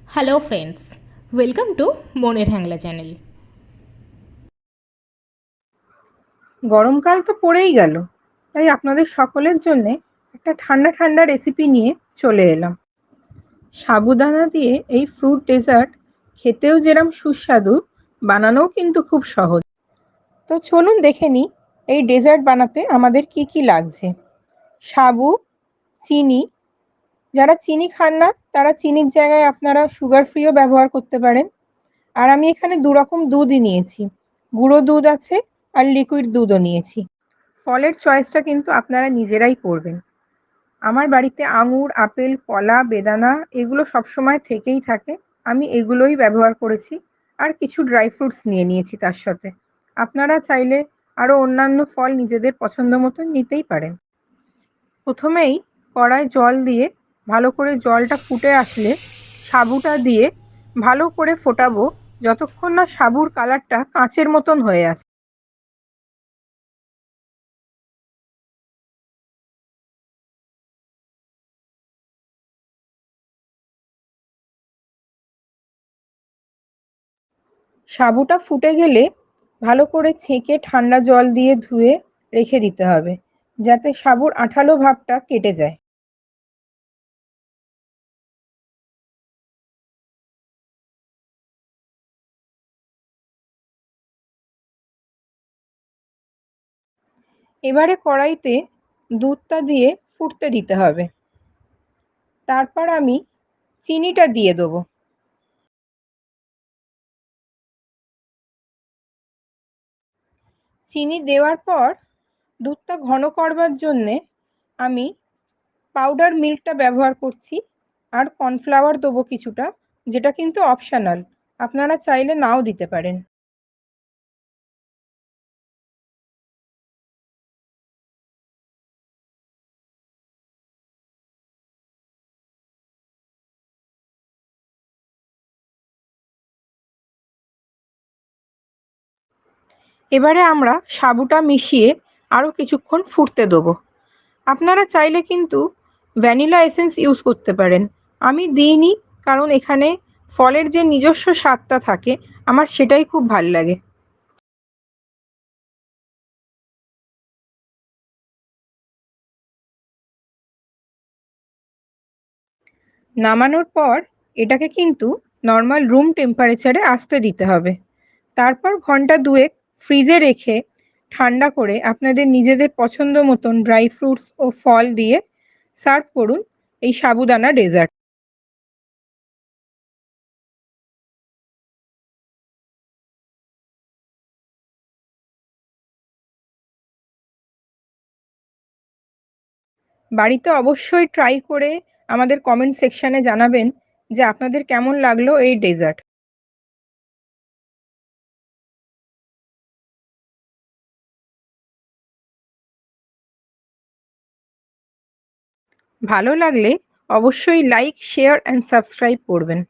Hello friends, welcome to মনের হ্যাংলা channel. গরমকাল তো পড়েই গেল, তাই আপনাদের সকলের জন্যে একটা ঠান্ডা ঠান্ডা রেসিপি নিয়ে চলে এলাম। সাবুদানা দিয়ে এই ফ্রুট ডেজার্ট খেতেও যেরম সুস্বাদু, বানানোও কিন্তু খুব সহজ। তো চলুন দেখে নিই এই ডেজার্ট বানাতে আমাদের কি কি লাগছে। সাবু, চিনি, যারা চিনি খান না তারা চিনির জায়গায় আপনারা সুগার ফ্রিও ব্যবহার করতে পারেন। আর আমি এখানে দু রকম দুধই নিয়েছি, গুঁড়ো দুধ আছে আর লিকুইড দুধও নিয়েছি। ফলের চয়েসটা কিন্তু আপনারা নিজেরাই করবেন। আমার বাড়িতে আঙুর, আপেল, কলা, বেদানা এগুলো সবসময় থেকেই থাকে। আমি এগুলোই ব্যবহার করেছি, আর কিছু ড্রাই ফ্রুটস নিয়ে নিয়েছি তার সাথে। আপনারা চাইলে আরও অন্যান্য ফল নিজেদের পছন্দ মতো নিতেই পারেন। প্রথমেই কড়ায় জল দিয়ে ভালো করে জলটা ফুটে আসলে সাবুটা দিয়ে ভালো করে ফোটাবো, যতক্ষণ না সাবুর কালারটা কাঁচের মতন হয়ে আসে। সাবুটা ফুটে গেলে ভালো করে ছেঁকে ঠান্ডা জল দিয়ে ধুয়ে রেখে দিতে হবে, যাতে সাবুর আঠালো ভাবটা কেটে যায়। এবারে কড়াইতে দুধটা দিয়ে ফুটতে দিতে হবে। তারপর আমি চিনিটা দিয়ে দেবো। চিনি দেওয়ার পর দুধটা ঘন করবার জন্যে আমি পাউডার মিল্কটা ব্যবহার করছি, আর কর্নফ্লাওয়ার দেবো কিছুটা, যেটা কিন্তু অপশনাল, আপনারা চাইলে নাও দিতে পারেন। এবারে আমরা সাবুটা মিশিয়ে আরও কিছুক্ষণ ফুটতে দেবো। আপনারা চাইলে কিন্তু ভ্যানিলা এসেন্স ইউজ করতে পারেন, আমি দিইনি, কারণ এখানে ফলের যে নিজস্ব স্বাদটা থাকে আমার সেটাই খুব ভাল লাগে। নামানোর পর এটাকে কিন্তু নর্মাল রুম টেম্পারেচারে আসতে দিতে হবে। তারপর ঘন্টা দুয়েক ফ্রিজে রেখে ঠান্ডা করে আপনাদের নিজেদের পছন্দ মতন ড্রাই ফ্রুটস ও ফল দিয়ে সার্ভ করুন এই সাবুদানা ডেজার্ট। বাড়িতে অবশ্যই ট্রাই করে আমাদের কমেন্ট সেকশানে জানাবেন যে আপনাদের কেমন লাগলো এই ডেজার্ট। ভালো লাগলে অবশ্যই লাইক, শেয়ার অ্যান্ড সাবস্ক্রাইব করবেন।